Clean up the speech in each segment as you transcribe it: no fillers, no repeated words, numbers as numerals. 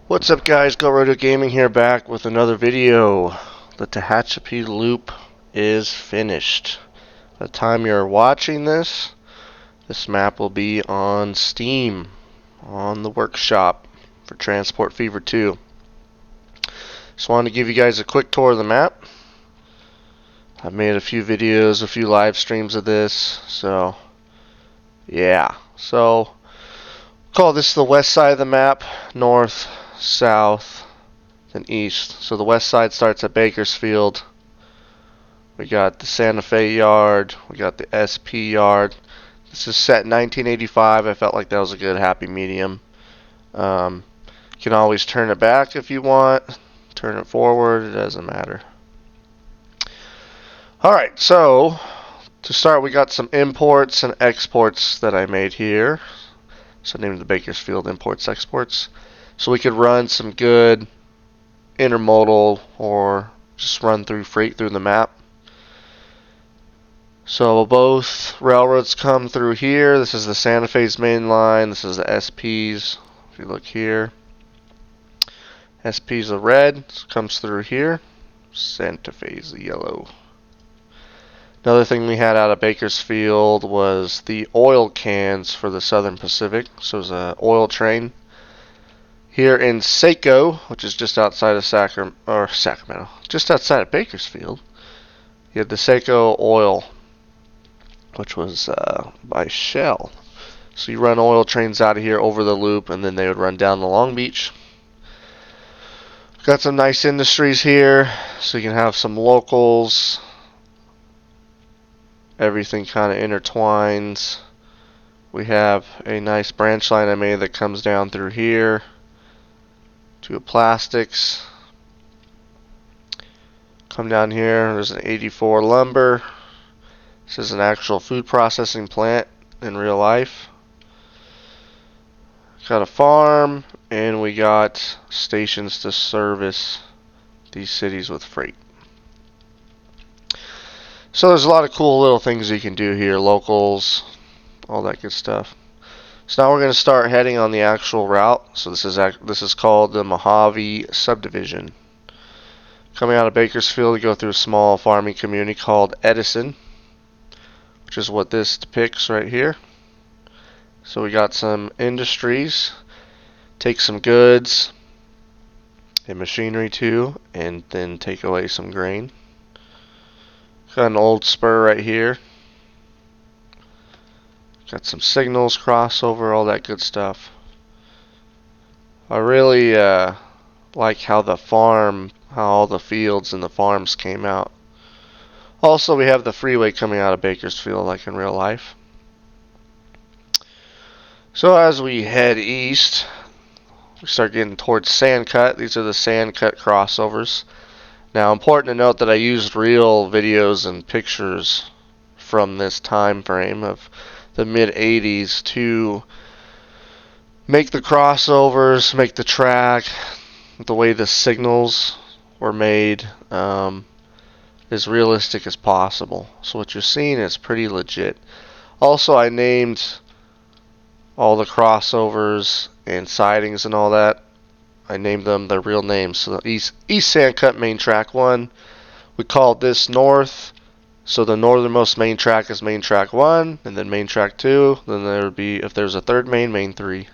What's up, guys? GoRoto Gaming here, back with another video. The Tehachapi Loop is finished. By the time you're watching this map will be on Steam, on the workshop for Transport Fever 2. Just wanted to give you guys a quick tour of the map. I've made a few videos, a few live streams of this, so yeah. So, call this the west side of the map, north, south, then east. So the west side starts at Bakersfield. We got the Santa Fe yard, we got the SP yard. This is set in 1985. I felt like that was a good happy medium. You can always turn it back if you want, turn it forward, it doesn't matter. Alright, so to start, we got some imports and exports that I made here. So I named the Bakersfield imports exports. So we could run some good intermodal or just run through freight through the map. So both railroads come through here. This is the Santa Fe's main line. This is the SP's. If you look here, SP's the red, so comes through here. Santa Fe's the yellow. Another thing we had out of Bakersfield was the oil cans for the Southern Pacific. So it was an oil train. Here in Saco, which is just outside of Sacramento, just outside of Bakersfield, you had the Saco Oil, which was by Shell. So you run oil trains out of here over the loop, and then they would run down to Long Beach. Got some nice industries here, so you can have some locals. Everything kind of intertwines. We have a nice branch line I made that comes down through here to a plastics. Come down here, there's an 84 lumber. This is an actual food processing plant in real life. Got a farm, and we got stations to service these cities with freight. So there's a lot of cool little things you can do here, locals, all that good stuff. So now we're going to start heading on the actual route. So this is called the Mojave Subdivision. Coming out of Bakersfield, we go through a small farming community called Edison, which is what this depicts right here. So we got some industries, take some goods and machinery too, and then take away some grain. Got an old spur right here. Got some signals, crossover, all that good stuff. I really like how all the fields and the farms came out. Also, we have the freeway coming out of Bakersfield like in real life. So as we head east, we start getting towards Sandcut. These are the Sandcut crossovers. Now, important to note that I used real videos and pictures from this time frame of the mid-80s to make the crossovers, make the track, the way the signals were made as realistic as possible. So what you're seeing is pretty legit. Also, I named all the crossovers and sidings and all that. I named them their real names. So the East Sandcut Main Track 1, we called this North. So the northernmost main track is Main Track 1, and then Main Track 2. Then there would be, if there's a third main, Main 3.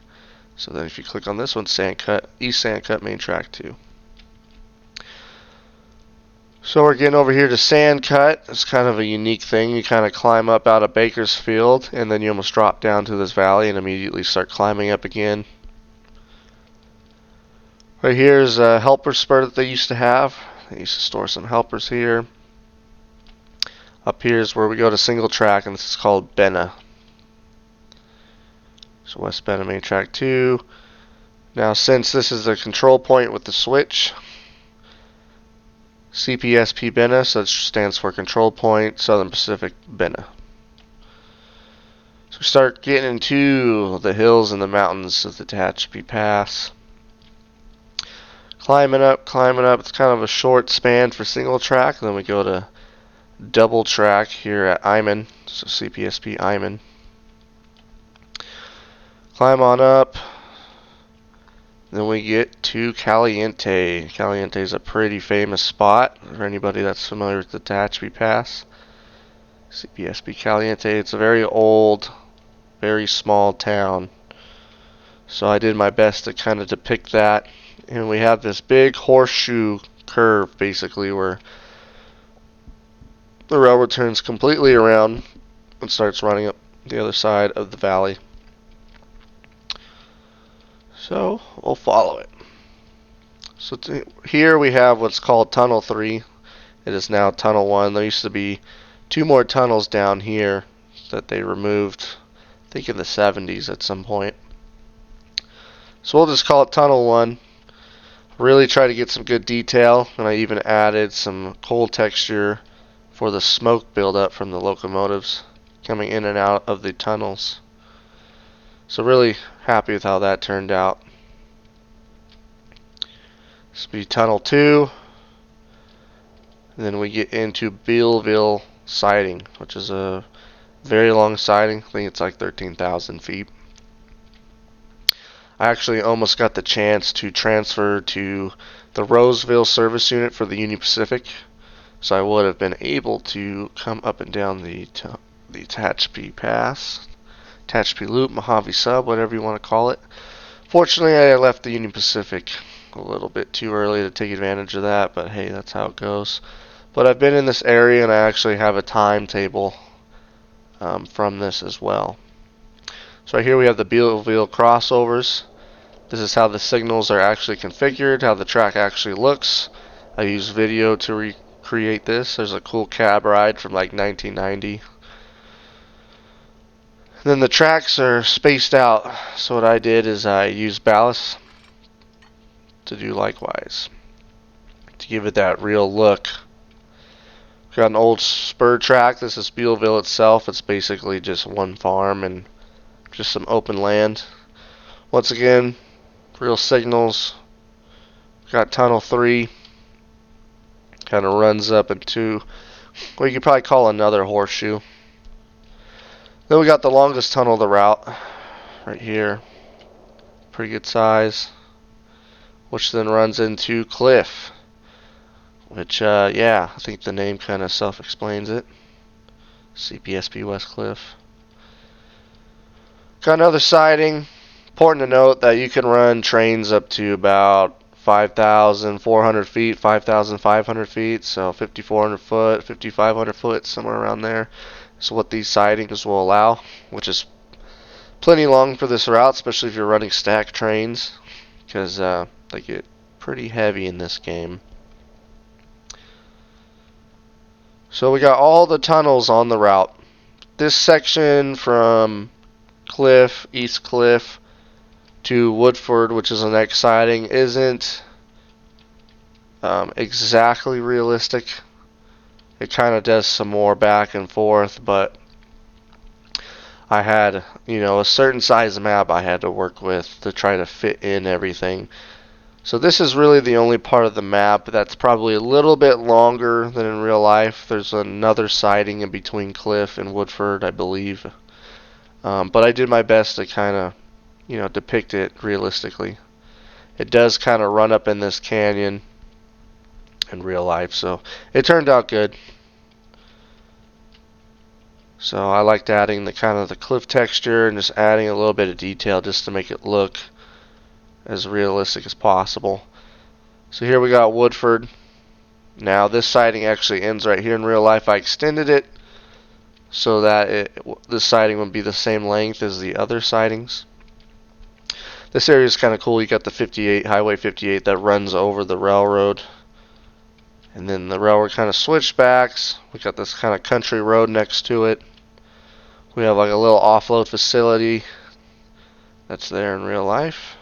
So then if you click on this one, Sandcut, East Sandcut Main Track 2. So we're getting over here to Sandcut. It's kind of a unique thing. You kind of climb up out of Bakersfield, and then you almost drop down to this valley and immediately start climbing up again. Right here is a helper spur that they used to have. They used to store some helpers here. Up here is where we go to single track, and this is called Benna. So West Benna Main Track 2. Now, since this is the control point with the switch, CPSP Benna, so it stands for Control Point Southern Pacific Benna. So we start getting into the hills and the mountains of the Tehachapi Pass. Climbing up. It's kind of a short span for single track. Then we go to double track here at Iman, so CPSP Iman. Climb on up. Then we get to Caliente. Caliente is a pretty famous spot for anybody that's familiar with the Tehachapi Pass. SP Caliente. It's a very old, very small town. So I did my best to kind of depict that. And we have this big horseshoe curve, basically, where the railroad turns completely around and starts running up the other side of the valley. So we'll follow it. So here we have what's called Tunnel 3. It is now Tunnel 1. There used to be 2 more tunnels down here that they removed, I think in the 70s at some point. So we'll just call it Tunnel 1. Really try to get some good detail, and I even added some coal texture for the smoke buildup from the locomotives coming in and out of the tunnels. So really happy with how that turned out. This will be Tunnel 2. And then we get into Bealville siding, which is a very long siding. I think it's like 13,000 feet. I actually almost got the chance to transfer to the Roseville service unit for the Union Pacific, so I would have been able to come up and down the Tehachapi Pass, Tehachapi Loop, Mojave Sub, whatever you want to call it. Fortunately, I left the Union Pacific a little bit too early to take advantage of that, but hey, that's how it goes. But I've been in this area, and I actually have a timetable from this as well. So right here we have the Bealville crossovers. This is how the signals are actually configured, how the track actually looks. I use video to recreate this. There's a cool cab ride from like 1990. And then the tracks are spaced out. So what I did is I used ballast to do likewise, to give it that real look. Got an old spur track. This is Bealville itself. It's basically just one farm and just some open land. Once again, real signals. Got Tunnel 3. Kind of runs up into what you could probably call another horseshoe. Then we got the longest tunnel of the route right here. Pretty good size. Which then runs into Cliff. Which, yeah, I think the name kind of self-explains it. CPSP West Cliff. Got another siding. Important to note that you can run trains up to about 5,400 feet, 5,500 feet, so 5,400 foot, 5,500 foot, somewhere around there is what these sidings will allow, which is plenty long for this route, especially if you're running stacked trains, because they get pretty heavy in this game. So we got all the tunnels on the route. This section from Cliff, East Cliff, to Woodford, which is the next siding, isn't exactly realistic. It kind of does some more back and forth, but I had, a certain size map I had to work with to try to fit in everything. So this is really the only part of the map that's probably a little bit longer than in real life. There's another siding in between Cliff and Woodford, I believe. But I did my best to kind of depict it realistically. It does kind of run up in this canyon in real life, so it turned out good. So I liked adding the kind of the cliff texture and just adding a little bit of detail just to make it look as realistic as possible. So here we got Woodford. Now this siding actually ends right here in real life. I extended it so that this siding would be the same length as the other sidings. This area is kind of cool. You got the 58, Highway 58 that runs over the railroad. And then the railroad kind of switchbacks. We got this kind of country road next to it. We have like a little offload facility that's there in real life.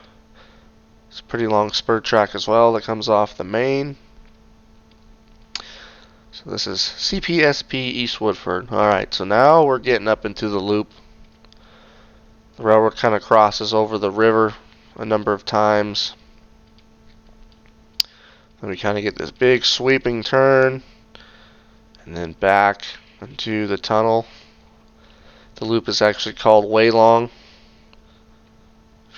It's a pretty long spur track as well that comes off the main. So this is CPSP East Woodford. Alright, so now we're getting up into the loop. The railroad kind of crosses over the river a number of times. Then we kind of get this big sweeping turn and then back into the tunnel. The loop is actually called Way Long.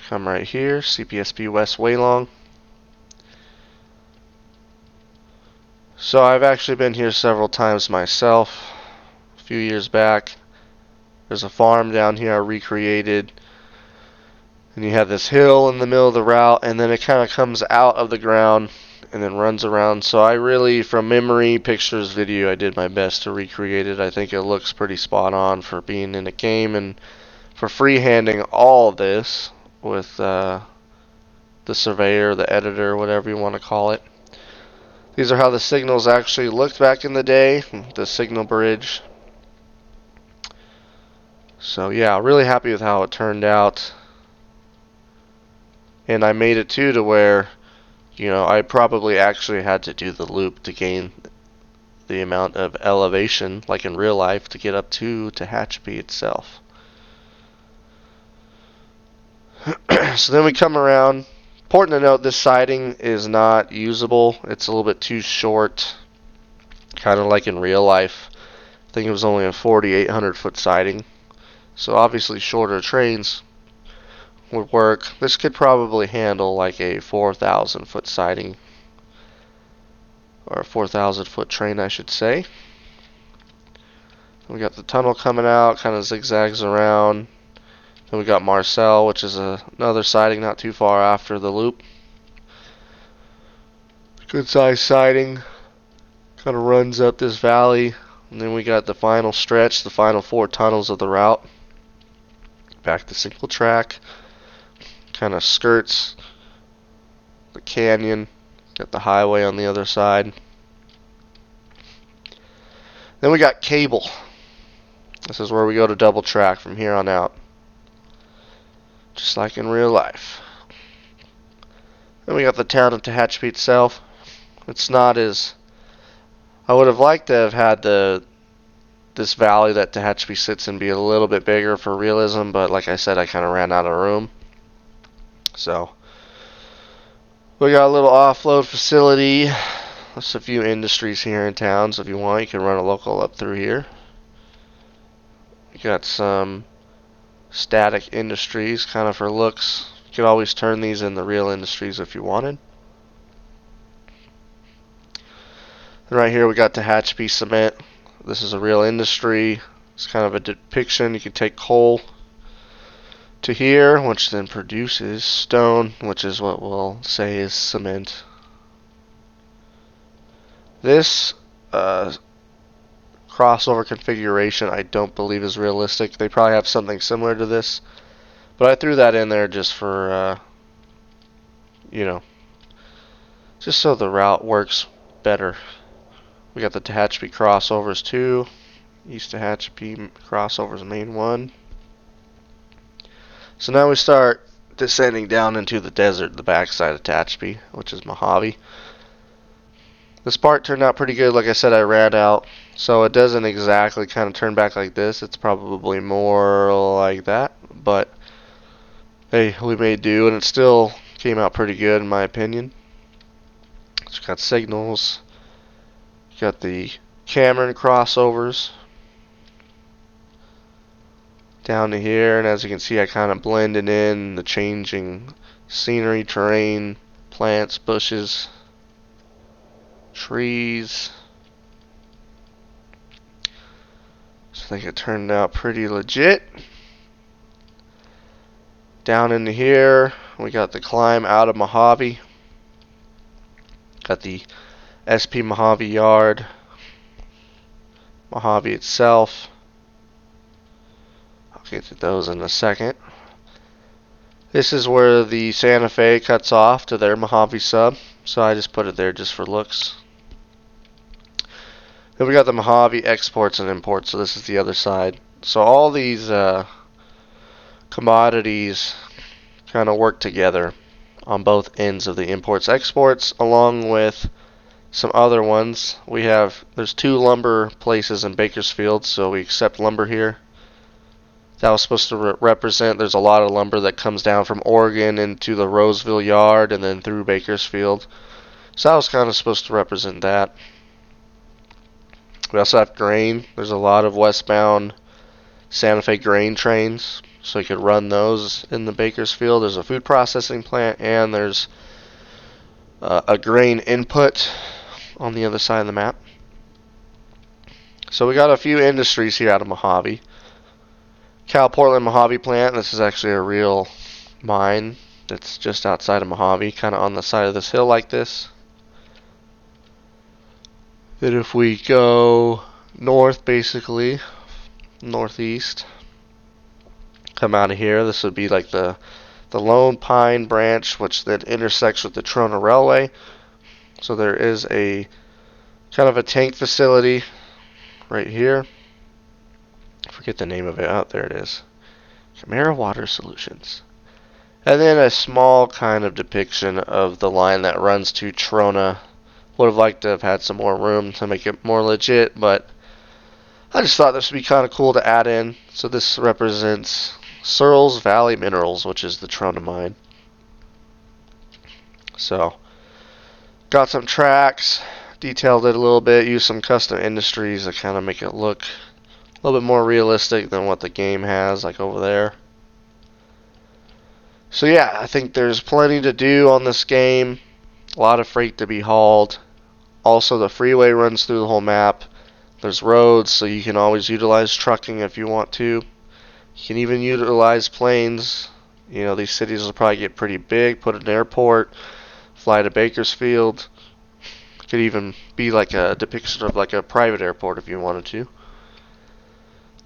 Come right here, CPSP West Waylong. So I've actually been here several times myself. A few years back, there's a farm down here I recreated, and you have this hill in the middle of the route, and then it kind of comes out of the ground and then runs around. So I really, from memory, pictures, video, I did my best to recreate it. I think it looks pretty spot on for being in a game and for freehanding all of this with the surveyor, the editor, whatever you want to call it. These are how the signals actually looked back in the day, the signal bridge. So yeah, really happy with how it turned out. And I made it too to where, you know, I probably actually had to do the loop to gain the amount of elevation, like in real life, to get up to Tehachapi itself. So then we come around. Important to note, this siding is not usable. It's a little bit too short, kind of like in real life. I think it was only a 4,800 foot siding. So obviously shorter trains would work. This could probably handle like a 4,000 foot siding, or a 4,000 foot train, I should say. We got the tunnel coming out, kind of zigzags around. Then we got Marcel, which is another siding not too far after the loop. Good size siding. Kind of runs up this valley. And then we got the final stretch, the final 4 tunnels of the route. Back to single track. Kind of skirts the canyon. Got the highway on the other side. Then we got cable. This is where we go to double track from here on out. Just like in real life. Then we got the town of Tehachapi itself. It's not as... I would have liked to have had this valley that Tehachapi sits in be a little bit bigger for realism, but like I said, I kind of ran out of room. So we got a little offload facility. There's a few industries here in town, so if you want, you can run a local up through here. You got some static industries, kind of for looks. You could always turn these into real industries if you wanted. And right here we got Tehachapi Cement. This is a real industry. It's kind of a depiction. You can take coal to here, which then produces stone, which is what we'll say is cement. This crossover configuration I don't believe is realistic. They probably have something similar to this, but I threw that in there just for you know, just so the route works better. We got the Tehachapi crossovers too. East Tehachapi crossovers main 1. So now we start descending down into the desert, the backside of Tehachapi, which is Mojave. This part turned out pretty good. Like I said, I ran out, so it doesn't exactly kind of turn back like this. It's probably more like that, but hey, we made do, and it still came out pretty good in my opinion. So we got signals, got the Cameron crossovers down to here, and as you can see, I kind of blended in the changing scenery, terrain, plants, bushes, trees. So I think it turned out pretty legit. Down into here, we got the climb out of Mojave. Got the SP Mojave yard, Mojave itself. I'll get to those in a second. This is where the Santa Fe cuts off to their Mojave Sub, so I just put it there just for looks. Then we got the Mojave exports and imports, so this is the other side. So all these commodities kind of work together on both ends of the imports exports, along with some other ones. There's 2 lumber places in Bakersfield, so we accept lumber here. That was supposed to represent there's a lot of lumber that comes down from Oregon into the Roseville yard and then through Bakersfield. So that was kind of supposed to represent that. We also have grain. There's a lot of westbound Santa Fe grain trains, so you could run those in the Bakersfield. There's a food processing plant, and there's a grain input on the other side of the map. So we got a few industries here out of Mojave. Cal Portland Mojave plant. This is actually a real mine that's just outside of Mojave, kind of on the side of this hill like this. Then if we go north, basically, northeast, come out of here, this would be like the Lone Pine branch, which then intersects with the Trona Railway. So there is a kind of a tank facility right here. I forget the name of it. Oh, there it is. Chimera Water Solutions. And then a small kind of depiction of the line that runs to Trona. Would have liked to have had some more room to make it more legit, but I just thought this would be kind of cool to add in. So this represents Searls Valley Minerals, which is the Trona mine. So, got some tracks, detailed it a little bit, used some custom industries to kind of make it look a little bit more realistic than what the game has, like over there. So yeah, I think there's plenty to do on this game. A lot of freight to be hauled. Also, the freeway runs through the whole map. There's roads, so you can always utilize trucking if you want to. You can even utilize planes. You know, these cities will probably get pretty big. Put an airport, fly to Bakersfield. Could even be like a depiction of like a private airport if you wanted to.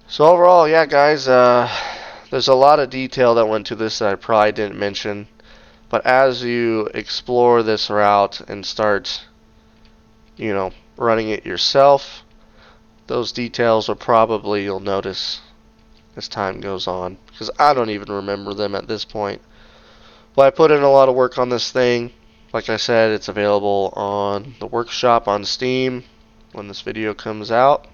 So overall, yeah, guys, there's a lot of detail that went to this that I probably didn't mention. But as you explore this route and start, you know, running it yourself, those details will probably, you'll notice as time goes on, because I don't even remember them at this point. But I put in a lot of work on this thing. Like I said, it's available on the workshop on Steam when this video comes out.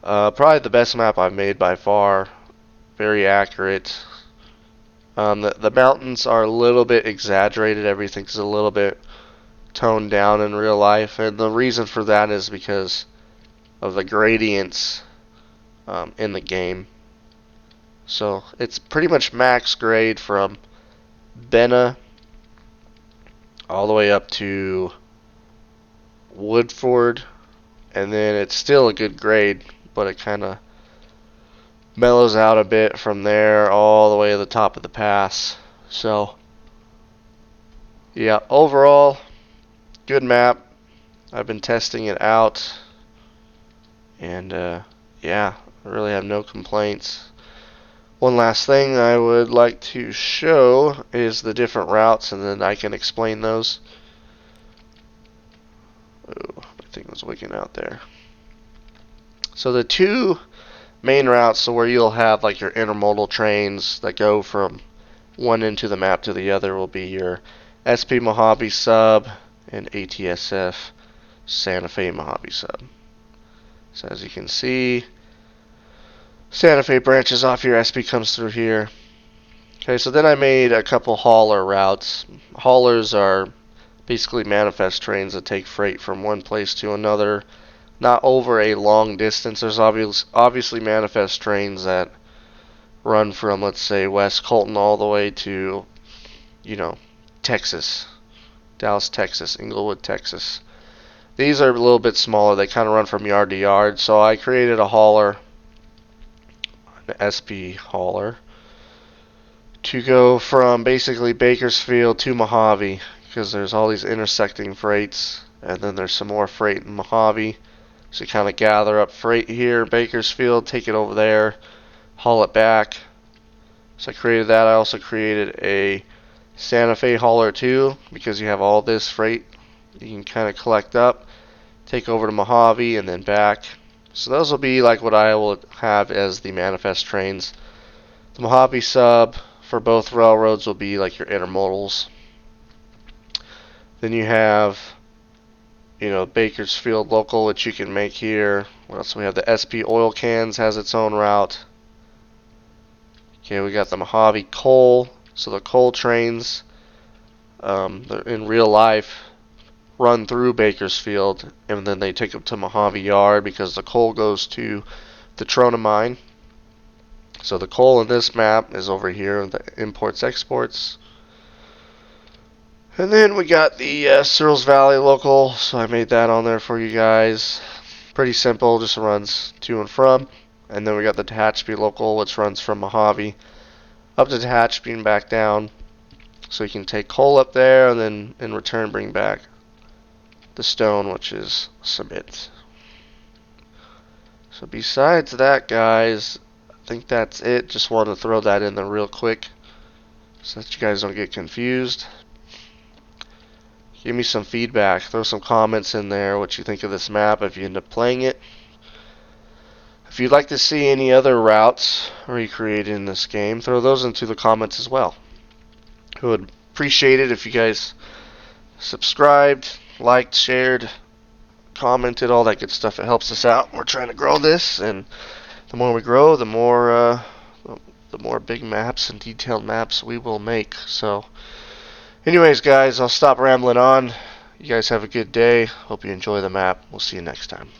Probably the best map I've made by far. Very accurate. The mountains are a little bit exaggerated. Everything's a little bit toned down in real life, and the reason for that is because of the gradients in the game. So it's pretty much max grade from Benna all the way up to Woodford, and then it's still a good grade, but it kind of mellows out a bit from there all the way to the top of the pass. So yeah, overall good map. I've been testing it out, and yeah, I really have no complaints. One last thing I would like to show is the different routes, and then I can explain those. Oh, my thing was wigging out there. So the two main routes, so where you'll have like your intermodal trains that go from one end of the map to the other, will be your SP Mojave Sub and ATSF Santa Fe Mojave Sub. So as you can see, Santa Fe branches off here, SP comes through here. Okay, so then I made a couple hauler routes. Haulers are basically manifest trains that take freight from one place to another, not over a long distance. There's obviously manifest trains that run from, let's say, West Colton all the way to, you know, Texas, Dallas, Texas, Inglewood, Texas. These are a little bit smaller. They kind of run from yard to yard. So I created a hauler, an SP hauler, to go from basically Bakersfield to Mojave, because there's all these intersecting freights, and then there's some more freight in Mojave. So you kind of gather up freight here in Bakersfield, take it over there, haul it back. So I created that. I also created a Santa Fe hauler too, because you have all this freight you can kind of collect up, take over to Mojave, and then back. So those will be like what I will have as the manifest trains. The Mojave Sub for both railroads will be like your intermodals. Then you have, you know, Bakersfield local, which you can make here. What else? We have the SP oil cans, has its own route. Okay, we got the Mojave coal. So the coal trains, in real life, run through Bakersfield, and then they take them to Mojave Yard, because the coal goes to the the Trona mine. So the coal in this map is over here, the imports exports. And then we got the Searls Valley local, so I made that on there for you guys. Pretty simple, just runs to and from. And then we got the Tehachapi local, which runs from Mojave up to Tehachapi and back down. So you can take coal up there and then in return bring back the stone, which is cement. So besides that, guys, I think that's it. Just wanted to throw that in there real quick so that you guys don't get confused. Give me some feedback. Throw some comments in there what you think of this map if you end up playing it. If you'd like to see any other routes recreated in this game, throw those into the comments as well. I would appreciate it if you guys subscribed, liked, shared, commented, all that good stuff. It helps us out. We're trying to grow this, and the more we grow, the more big maps and detailed maps we will make. So anyways, guys, I'll stop rambling on. You guys have a good day. Hope you enjoy the map. We'll see you next time.